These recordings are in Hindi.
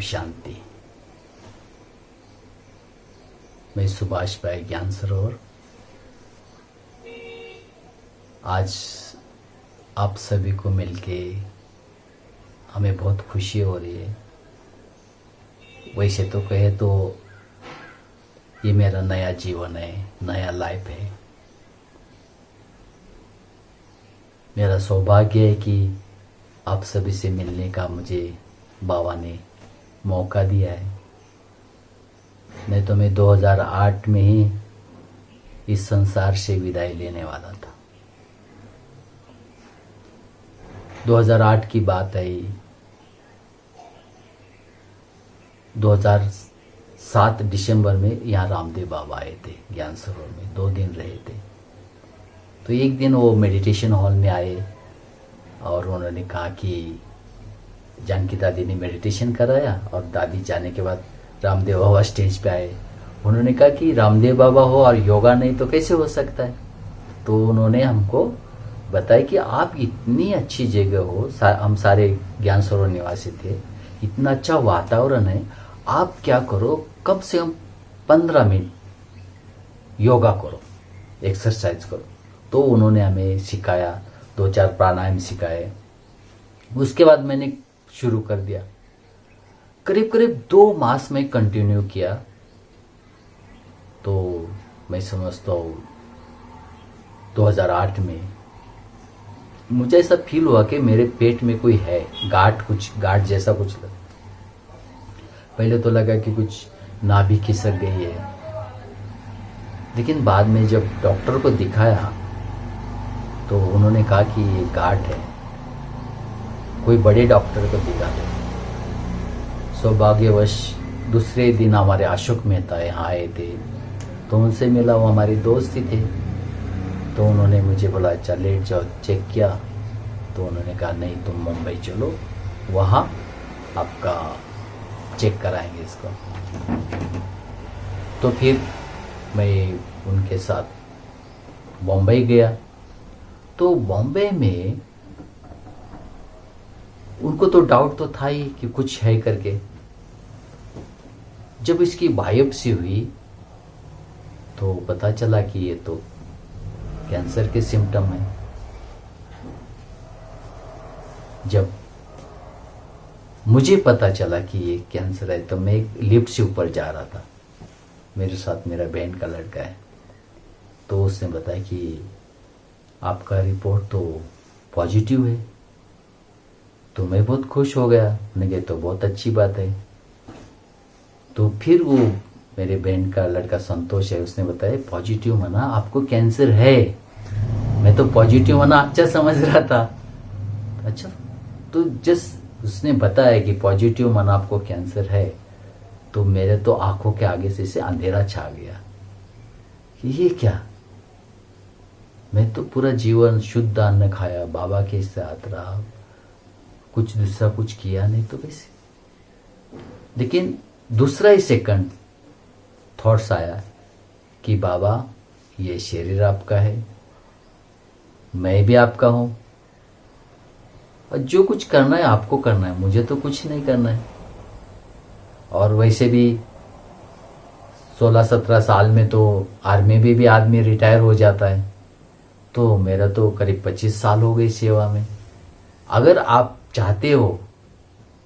शांति। मैं सुभाष भाई ज्ञान सरोवर आज आप सभी को मिलके हमें बहुत खुशी हो रही है। वैसे तो कहे तो ये मेरा नया जीवन है, नया लाइफ है। मेरा सौभाग्य है कि आप सभी से मिलने का मुझे बाबा ने मौका दिया है। नहीं तो मैं 2008 में ही इस संसार से विदाई लेने वाला था। 2008 की बात है। 2007 दिसंबर में यहाँ रामदेव बाबा आए थे ज्ञान सरोवर में, 2 दिन रहे थे। तो एक दिन वो मेडिटेशन हॉल में आए और उन्होंने कहा कि जानकी दादी ने मेडिटेशन कराया और दादी जाने के बाद रामदेव बाबा स्टेज पे आए। उन्होंने कहा कि रामदेव बाबा हो और योगा नहीं तो कैसे हो सकता है। तो उन्होंने हमको बताया कि आप इतनी अच्छी जगह हो, हम सारे ज्ञान सरोवर निवासी थे, इतना अच्छा वातावरण है, आप क्या करो कम से कम 15 मिनट योगा करो, एक्सरसाइज करो। तो उन्होंने हमें सिखाया, 2-4 प्राणायाम सिखाए। उसके बाद मैंने शुरू कर दिया। करीब करीब 2 मास में कंटिन्यू किया। तो मैं समझता हूँ 2008 में मुझे ऐसा फील हुआ कि मेरे पेट में कोई है, गांठ जैसा कुछ लगा। पहले तो लगा कि कुछ नाभि खिसक गई है, लेकिन बाद में जब डॉक्टर को दिखाया तो उन्होंने कहा कि ये गांठ है, कोई बड़े डॉक्टर को दिखा दे। सौभाग्यवश दूसरे दिन हमारे अशोक मेहता यहाँ आए थे, तो उनसे मिला। वो हमारे दोस्त ही थे। तो उन्होंने मुझे बोला अच्छा लेट जाओ, चेक किया। तो उन्होंने कहा नहीं तुम मुंबई चलो, वहाँ आपका चेक कराएंगे इसको। तो फिर मैं उनके साथ बॉम्बे गया। तो बॉम्बे में उनको तो डाउट तो था ही कि कुछ है करके। जब इसकी बायोप्सी हुई तो पता चला कि ये तो कैंसर के सिम्टम है। जब मुझे पता चला कि ये कैंसर है तो मैं एक लिफ्ट से ऊपर जा रहा था, मेरे साथ मेरा बहन का लड़का है। तो उसने बताया कि आपका रिपोर्ट तो पॉजिटिव है। तो मैं बहुत खुश हो गया। मैंने कहा तो बहुत अच्छी बात है। तो फिर वो मेरे बहन का लड़का संतोष है, उसने बताया पॉजिटिव माना आपको कैंसर है। मैं तो पॉजिटिव माना अच्छा समझ रहा था। अच्छा, तो जस्ट उसने बताया कि पॉजिटिव माना आपको कैंसर है, तो मेरे तो आंखों के आगे से अंधेरा छा गया कि ये क्या। मैं तो पूरा जीवन शुद्ध अन्न खाया, बाबा के साथ रहा, कुछ दूसरा कुछ किया नहीं तो कैसे। लेकिन दूसरा ही सेकंड थॉट्स आया कि बाबा ये शरीर आपका है, मैं भी आपका हूं, और जो कुछ करना है आपको करना है, मुझे तो कुछ नहीं करना है। और वैसे भी 16-17 साल में तो आर्मी में भी आदमी रिटायर हो जाता है। तो मेरा तो करीब 25 साल हो गई सेवा में। अगर आप चाहते हो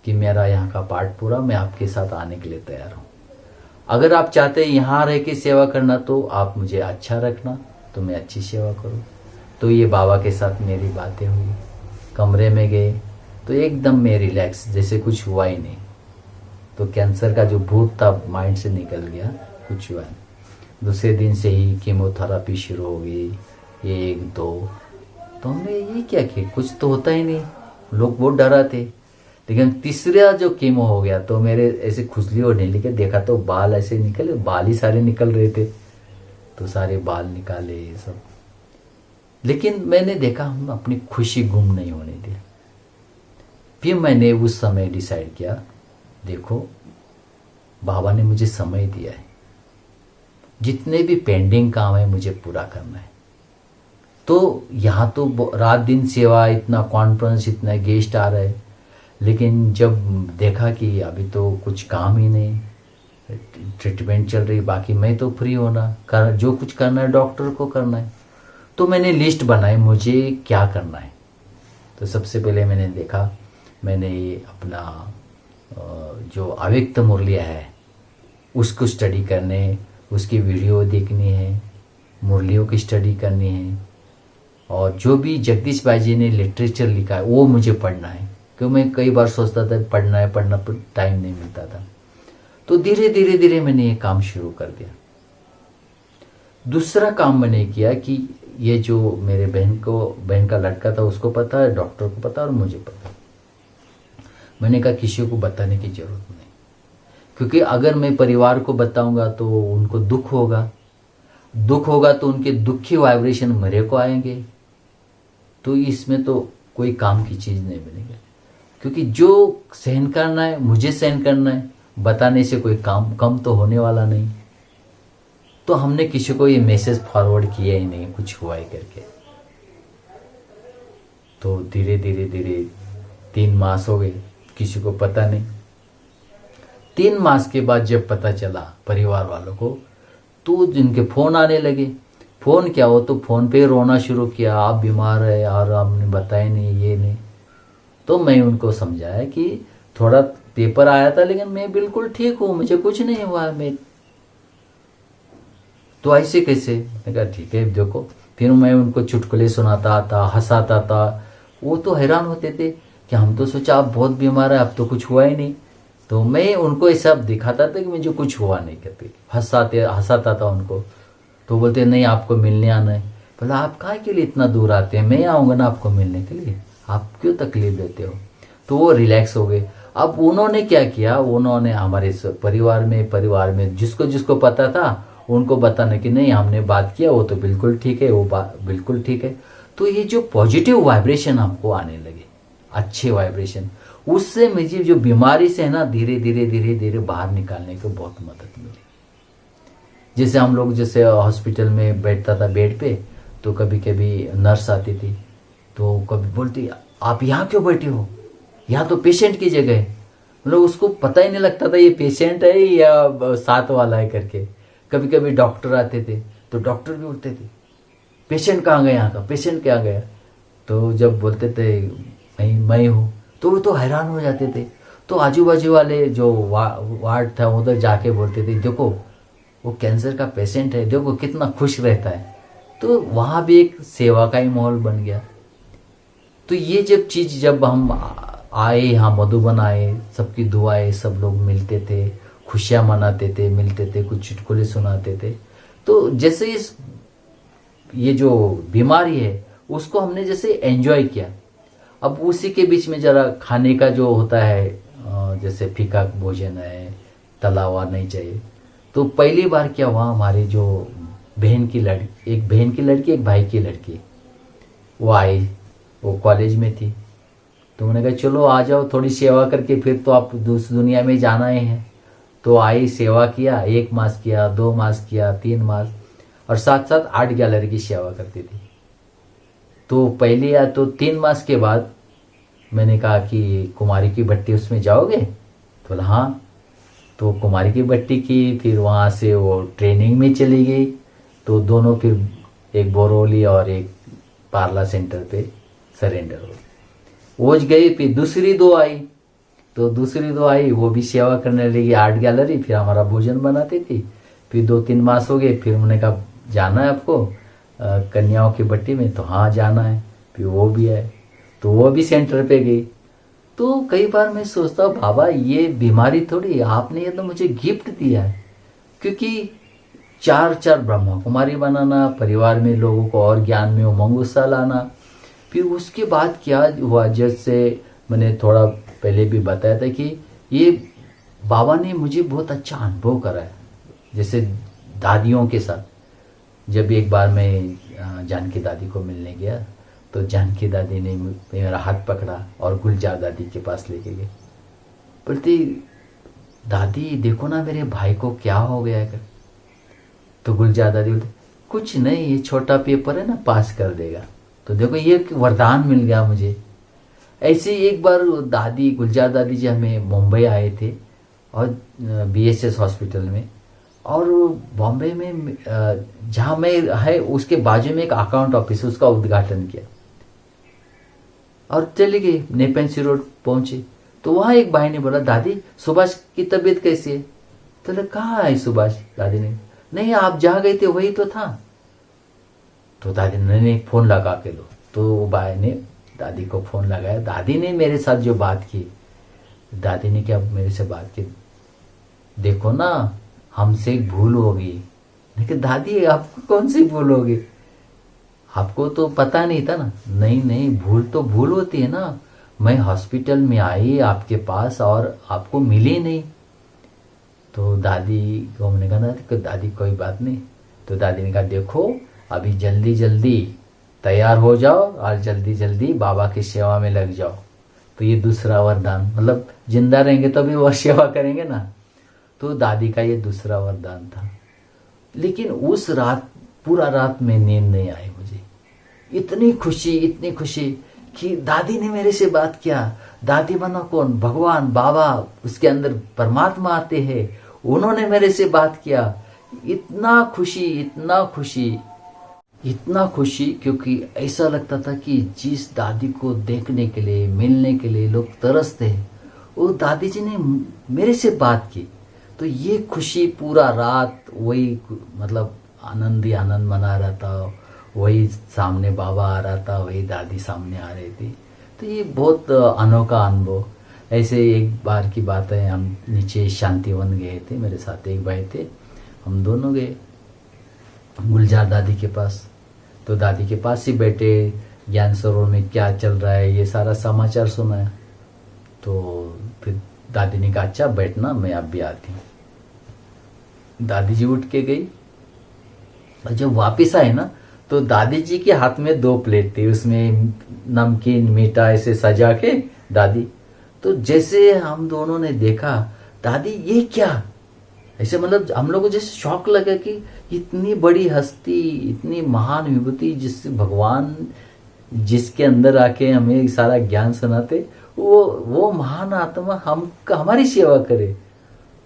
कि मेरा यहाँ का पार्ट पूरा, मैं आपके साथ आने के लिए तैयार हूँ। अगर आप चाहते हैं यहाँ रह के सेवा करना तो आप मुझे अच्छा रखना, तो मैं अच्छी सेवा करूँ। तो ये बाबा के साथ मेरी बातें हुई। कमरे में गए तो एकदम मैं रिलैक्स, जैसे कुछ हुआ ही नहीं। तो कैंसर का जो भूत था माइंड से निकल गया, कुछ हुआ नहीं। दूसरे दिन से ही कीमोथेरेपी शुरू हो गई, 1-2। तो हमने ये क्या किया, कुछ तो होता ही नहीं, लोग बहुत डरा थे। लेकिन तीसरा जो कीमो हो गया तो मेरे ऐसे खुजली होने लगी। देखा तो बाल ऐसे निकले, बाल ही सारे निकल रहे थे। तो सारे बाल निकाले ये सब। लेकिन मैंने देखा हम अपनी खुशी गुम नहीं होने दिया। फिर मैंने उस समय डिसाइड किया, देखो बाबा ने मुझे समय दिया है, जितने भी पेंडिंग काम है मुझे पूरा करना है। तो यहाँ तो रात दिन सेवा, इतना कॉन्फ्रेंस, इतना गेस्ट आ रहे हैं, लेकिन जब देखा कि अभी तो कुछ काम ही नहीं, ट्रीटमेंट चल रही, बाकी मैं तो फ्री होना कर, जो कुछ करना है डॉक्टर को करना है। तो मैंने लिस्ट बनाई मुझे क्या करना है। तो सबसे पहले मैंने देखा, मैंने अपना जो अव्यक्त मुरलिया है उसको स्टडी करने, उसकी वीडियो देखनी है, मुरलियों की स्टडी करनी है, और जो भी जगदीश भाई जी ने लिटरेचर लिखा है वो मुझे पढ़ना है, क्योंकि मैं कई बार सोचता था पढ़ना पर टाइम नहीं मिलता था। तो धीरे धीरे धीरे मैंने ये काम शुरू कर दिया। दूसरा काम मैंने किया कि ये जो मेरे बहन का लड़का था उसको पता है, डॉक्टर को पता और मुझे पता। मैंने कहा किसी को बताने की जरूरत नहीं, क्योंकि अगर मैं परिवार को बताऊंगा तो उनको दुख होगा तो उनके दुख की वाइब्रेशन मेरे को आएंगे, तो इसमें तो कोई काम की चीज़ नहीं बनेगी। क्योंकि जो सहन करना है मुझे सहन करना है, बताने से कोई काम कम तो होने वाला नहीं। तो हमने किसी को ये मैसेज फॉरवर्ड किया ही नहीं कुछ हुआ ही करके। तो धीरे धीरे धीरे 3 मास हो गए, किसी को पता नहीं। 3 मास के बाद जब पता चला परिवार वालों को, तो जिनके फ़ोन आने लगे। फ़ोन क्या हो, तो फ़ोन पे रोना शुरू किया, आप बीमार है और आपने बताया नहीं, ये नहीं। तो मैं उनको समझाया कि थोड़ा पेपर आया था लेकिन मैं बिल्कुल ठीक हूँ, मुझे कुछ नहीं हुआ। मैं तो ऐसे कैसे, मैंने कहा ठीक है देखो। फिर मैं उनको चुटकुले सुनाता था, हंसाता था। वो तो हैरान होते थे कि हम तो सोचा आप बहुत बीमार है, अब तो कुछ हुआ ही नहीं। तो मैं उनको ये सब दिखाता था कि मुझे कुछ हुआ नहीं करते, हंसाता था उनको। तो बोलते नहीं आपको मिलने आना है। बोला आप काहे के लिए इतना दूर आते हैं, मैं आऊँगा ना आपको मिलने के लिए, आप क्यों तकलीफ देते हो। तो वो रिलैक्स हो गए। अब उन्होंने क्या किया, उन्होंने हमारे परिवार में जिसको जिसको पता था उनको बताने कि नहीं हमने बात किया, वो तो बिल्कुल ठीक है, वो बात बिल्कुल ठीक है। तो ये जो पॉजिटिव वाइब्रेशन आपको आने लगे, अच्छे वाइब्रेशन, उससे मुझे जो बीमारी से है ना धीरे धीरे बाहर निकालने को बहुत मदद मिली। जैसे हम लोग जैसे हॉस्पिटल में बैठता था बेड पे, तो कभी कभी नर्स आती थी, तो कभी बोलती आप यहाँ क्यों बैठे हो, यहाँ तो पेशेंट की जगह है। मतलब उसको पता ही नहीं लगता था ये पेशेंट है या साथ वाला है करके। कभी कभी डॉक्टर आते थे तो डॉक्टर भी बोलते थे पेशेंट कहाँ गया, यहाँ का पेशेंट कहाँ गया। तो जब बोलते थे मैं हूँ, तो वो तो हैरान हो जाते थे। तो आजू बाजू वाले जो वार्ड था उधर जाके बोलते थे देखो वो कैंसर का पेशेंट है, देखो कितना खुश रहता है। तो वहाँ भी एक सेवा का ही माहौल बन गया। तो ये जब हम आए यहाँ मधुबन आए, सबकी दुआएं, सब लोग मिलते थे, खुशियाँ मनाते थे, मिलते थे, कुछ चुटकुले सुनाते थे। तो जैसे ये जो बीमारी है उसको हमने जैसे एंजॉय किया। अब उसी के बीच में जरा खाने का जो होता है, जैसे फीका भोजन है, तला हुआ नहीं चाहिए। तो पहली बार क्या हुआ, हमारे जो एक बहन की लड़की एक भाई की लड़की, वो आई, वो कॉलेज में थी। तो उन्होंने कहा चलो आ जाओ थोड़ी सेवा करके, फिर तो आप दूसरी दुनिया में जाना ही है। तो आई, सेवा किया, 1 मास किया, 2 मास किया, 3 मास, और साथ साथ आर्ट गैलरी की सेवा करती थी। तो पहले या तो 3 मास के बाद मैंने कहा कि कुमारी की भट्टी उसमें जाओगे, तो बोला हाँ। तो कुमारी की भट्टी की, फिर वहाँ से वो ट्रेनिंग में चली गई। तो दोनों फिर एक बोरोली और एक पार्ला सेंटर पे सरेंडर हो गई। वो गई, फिर दूसरी 2 आई। तो दूसरी 2 आई, वो भी सेवा करने लगी आर्ट गैलरी, फिर हमारा भोजन बनाती थी। फिर 2-3 मास हो गए, फिर उन्होंने कहा जाना है आपको कन्याओं की भट्टी में, तो हाँ जाना है। फिर वो भी आए, तो वो भी सेंटर पे गई। तो कई बार मैं सोचता हूँ बाबा ये बीमारी थोड़ी, आपने ये तो मुझे गिफ्ट दिया है। क्योंकि 4 ब्रह्मा कुमारी बनाना, परिवार में लोगों को और ज्ञान में उमंग उत्साह लाना। फिर उसके बाद क्या हुआ, जैसे मैंने थोड़ा पहले भी बताया था कि ये बाबा ने मुझे बहुत अच्छा अनुभव कराया। जैसे दादियों के साथ जब एक बार मैं जानकी दादी को मिलने गया, तो जानकी दादी ने मेरा हाथ पकड़ा और गुलजार दादी के पास लेके गए। बोलती दादी देखो ना मेरे भाई को क्या हो गया है। तो गुलजार दादी बोलते कुछ नहीं, ये छोटा पेपर है ना, पास कर देगा। तो देखो ये वरदान मिल गया मुझे। ऐसे ही एक बार दादी गुलजार दादी जी हमें मुंबई आए थे और BSS हॉस्पिटल में, और बॉम्बे में जहाँ मैं है उसके बाजू में एक अकाउंट ऑफिस, उसका उद्घाटन किया और चले गए। नेपेंसी रोड पहुंचे तो वहाँ एक भाई ने बोला, दादी सुभाष की तबीयत कैसी है? तो बोला, कहाँ है सुभाष? दादी ने, नहीं आप जहाँ गए थे वही तो था। तो दादी ने, नहीं फोन लगा के लो। तो वो भाई ने दादी को फोन लगाया। दादी ने मेरे साथ जो बात की, दादी ने क्या मेरे से बात की, देखो ना हमसे एक भूल होगी। लेकिन दादी आपको कौन सी भूल होगी, आपको तो पता नहीं था ना। नहीं नहीं, भूल तो भूल होती है ना, मैं हॉस्पिटल में आई आपके पास और आपको मिली नहीं। तो दादी को मैंने कहा, दादी कोई बात नहीं। तो दादी ने कहा, देखो अभी जल्दी जल्दी तैयार हो जाओ और जल्दी जल्दी बाबा की सेवा में लग जाओ। तो ये दूसरा वरदान, मतलब जिंदा रहेंगे तो भी वो सेवा करेंगे ना। तो दादी का ये दूसरा वरदान था। लेकिन उस रात पूरा रात में नींद नहीं आई मुझे। इतनी खुशी कि दादी ने मेरे से बात किया। दादी बना कौन? भगवान बाबा, उसके अंदर परमात्मा आते हैं, उन्होंने मेरे से बात किया। इतना खुशी क्योंकि ऐसा लगता था कि जिस दादी को देखने के लिए, मिलने के लिए लोग तरसते हैं, वो दादी जी ने मेरे से बात की। तो ये खुशी पूरा रात वही, मतलब आनंद ही आनंद मना रहा था। वही सामने बाबा आ रहा था, वही दादी सामने आ रही थी। तो ये बहुत अनोखा अनुभव। ऐसे एक बार की बात है, हम नीचे शांतिवन गए थे, मेरे साथ एक भाई थे, हम दोनों गए गुलजार दादी के पास। तो दादी के पास ही बैठे, ज्ञान सरोवर में क्या चल रहा है ये सारा समाचार सुनाया। तो फिर दादी ने कहा, अच्छा बैठना, मैं अब भी आती हूँ। दादी जी उठ के गई और जब वापस आए ना, तो दादी जी के हाथ में 2 प्लेट थी, उसमें नमकीन मीठा ऐसे सजा के दादी। तो जैसे हम दोनों ने देखा, दादी ये क्या, ऐसे मतलब हम लोग को जैसे शौक लगा कि इतनी बड़ी हस्ती, इतनी महान विभूति, जिससे भगवान जिसके अंदर आके हमें सारा ज्ञान सुनाते, वो महान आत्मा हमारी सेवा करे।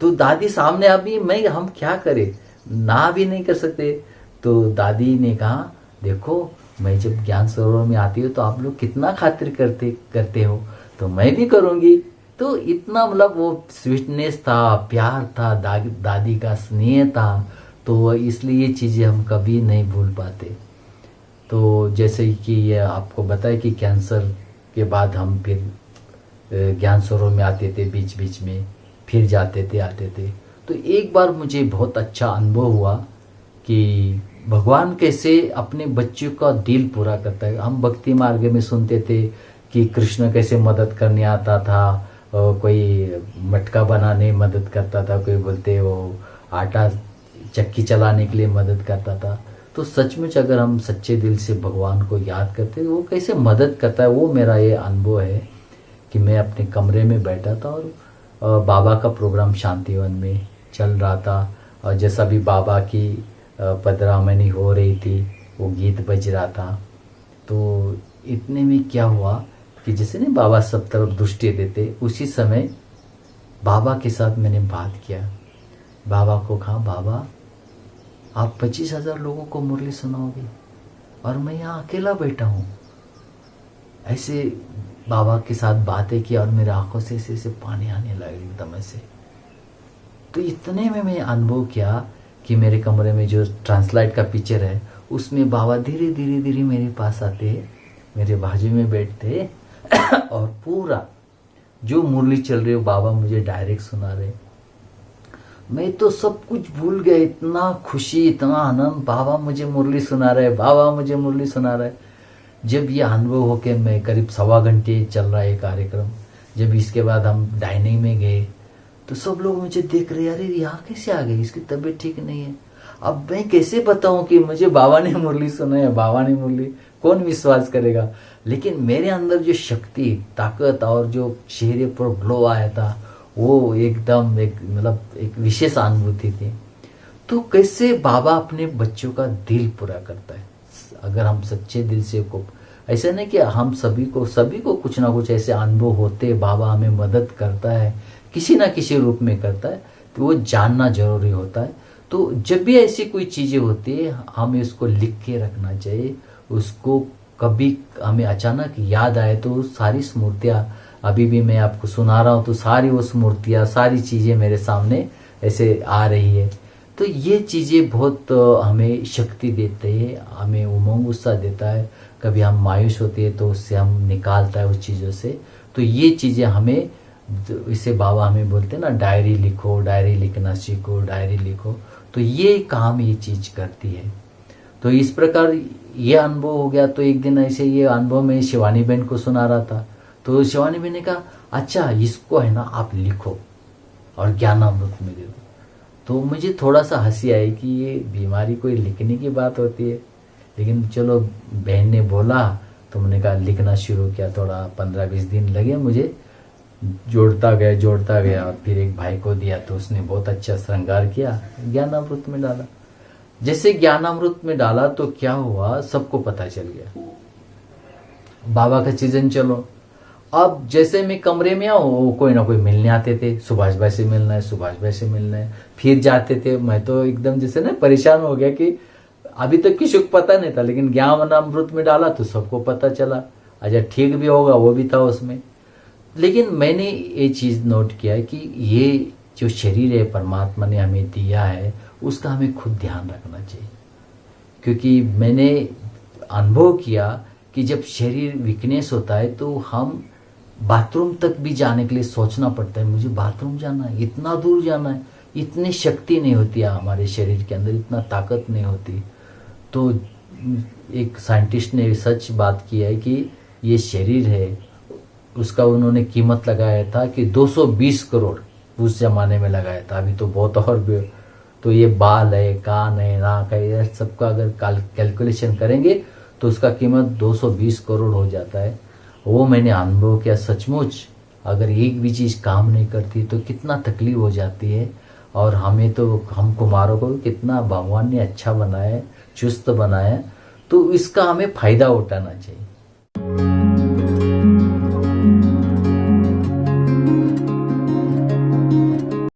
तो दादी सामने अभी हम क्या करें, ना भी नहीं कर सकते। तो दादी ने कहा, देखो मैं जब ज्ञान सरोवर में आती हूँ तो आप लोग कितना खातिर करते हो, तो मैं भी करूँगी। तो इतना मतलब वो स्वीटनेस था, प्यार था, दादी का स्नेह था। तो इसलिए ये चीज़ें हम कभी नहीं भूल पाते। तो जैसे कि ये आपको बताया कि कैंसर के बाद हम फिर ज्ञान सरोवर में आते थे, बीच बीच में फिर जाते थे, आते थे। तो एक बार मुझे बहुत अच्छा अनुभव हुआ कि भगवान कैसे अपने बच्चों का दिल पूरा करता है। हम भक्ति मार्ग में सुनते थे कि कृष्ण कैसे मदद करने आता था, कोई मटका बनाने मदद करता था, कोई बोलते वो आटा चक्की चलाने के लिए मदद करता था। तो सचमुच अगर हम सच्चे दिल से भगवान को याद करते तो वो कैसे मदद करता है, वो मेरा ये अनुभव है कि मैं अपने कमरे में बैठा था और बाबा का प्रोग्राम शांतिवन में चल रहा था, और जैसा भी बाबा की पदरामनी हो रही थी, वो गीत बज रहा था। तो इतने में क्या हुआ कि जैसे नहीं बाबा सब तरफ दृष्टि देते, उसी समय बाबा के साथ मैंने बात किया। बाबा को कहा, बाबा आप 25,000 लोगों को मुरली सुनाओगे और मैं यहाँ अकेला बैठा हूँ। ऐसे बाबा के साथ बातें की और मेरे आंखों से ऐसे पानी आने लगा एकदम ऐसे। तो इतने में मैं अनुभव किया कि मेरे कमरे में जो ट्रांसलाइट का पिक्चर है, उसमें बाबा धीरे धीरे मेरे पास आते, मेरे बाजू में बैठते और पूरा जो मुरली चल रही हो बाबा मुझे डायरेक्ट सुना रहे। मैं तो सब कुछ भूल गया, इतना खुशी, इतना आनंद, बाबा मुझे मुरली सुना रहे, बाबा मुझे मुरली सुना रहे। जब ये अनुभव होके मैं करीब 1.25 घंटे चल रहा है कार्यक्रम, जब इसके बाद हम डाइनिंग में गए तो सब लोग मुझे देख रहे, अरे यहाँ कैसे आ गए, इसकी तबीयत ठीक नहीं है। अब मैं कैसे बताऊं कि मुझे बाबा ने मुरली सुना है, बाबा ने मुरली, कौन विश्वास करेगा। लेकिन मेरे अंदर जो शक्ति, ताकत और जो चेहरे पर ग्लो आया था, वो एकदम एक विशेष अनुभूति थी। तो कैसे बाबा अपने बच्चों का दिल पूरा करता है, अगर हम सच्चे दिल से को ऐसा नहीं कि हम सभी को कुछ ना कुछ ऐसे अनुभव होते, बाबा हमें मदद करता है, किसी ना किसी रूप में करता है, तो वो जानना जरूरी होता है। तो जब भी ऐसी कोई चीज़ें होती है हमें उसको लिख के रखना चाहिए। उसको कभी हमें अचानक याद आए तो सारी स्मृतियाँ, अभी भी मैं आपको सुना रहा हूँ तो सारी वो स्मृतियाँ, सारी चीज़ें मेरे सामने ऐसे आ रही है। तो ये चीज़ें बहुत हमें शक्ति देते हैं, हमें उमंग उत्साह देता है। कभी हम मायूस होते हैं तो उससे हम निकालता है उस चीज़ों से। तो ये चीज़ें हमें, इसे बाबा हमें बोलते हैं ना, डायरी लिखो, डायरी लिखना सीखो, डायरी लिखो। तो ये काम ये चीज़ करती है। तो इस प्रकार ये अनुभव हो गया। तो एक दिन ऐसे ये अनुभव मैं शिवानी बहन को सुना रहा था, तो शिवानी बहन ने कहा अच्छा इसको है ना आप लिखो और ज्ञानामृत में दे दो। तो मुझे थोड़ा सा हंसी आई कि ये बीमारी कोई लिखने की बात होती है, लेकिन चलो बहन ने बोला तो मैंने कहा लिखना शुरू किया। थोड़ा 15-20 दिन लगे मुझे, जोड़ता गया और फिर एक भाई को दिया तो उसने बहुत अच्छा श्रृंगार किया, ज्ञानामृत में डाला। जैसे ज्ञानामृत में डाला तो क्या हुआ, सबको पता चल गया बाबा का सीजन चलो। अब जैसे मैं कमरे में आऊँ कोई ना कोई मिलने आते थे, सुभाष भाई से मिलना है, सुभाष भाई से मिलना है, फिर जाते थे। मैं तो एकदम जैसे ना परेशान हो गया कि अभी तक किसी को पता नहीं था, लेकिन ज्ञानामृत में डाला तो सबको पता चला। अच्छा ठीक भी होगा, वो भी था उसमें। लेकिन मैंने ये चीज़ नोट किया है कि ये जो शरीर है परमात्मा ने हमें दिया है, उसका हमें खुद ध्यान रखना चाहिए। क्योंकि मैंने अनुभव किया कि जब शरीर वीकनेस होता है तो हम बाथरूम तक भी जाने के लिए सोचना पड़ता है, मुझे बाथरूम जाना है, इतना दूर जाना है। इतनी शक्ति नहीं होती है हमारे शरीर के अंदर, इतना ताकत नहीं होती। तो एक साइंटिस्ट ने सच बात की है कि ये शरीर है, उसका उन्होंने कीमत लगाया था कि 220 करोड़ उस जमाने में लगाया था। अभी तो बहुत और भी। तो ये बाल है, कान है, नाक है, ये सबका अगर कैलकुलेशन करेंगे तो उसका कीमत 220 करोड़ हो जाता है। वो मैंने अनुभव किया सचमुच। अगर एक भी चीज़ काम नहीं करती तो कितना तकलीफ हो जाती है। और हमें तो, हम कुमारों को कितना भगवान ने अच्छा बनाया है, चुस्त बनाया है। तो इसका हमें फ़ायदा उठाना चाहिए।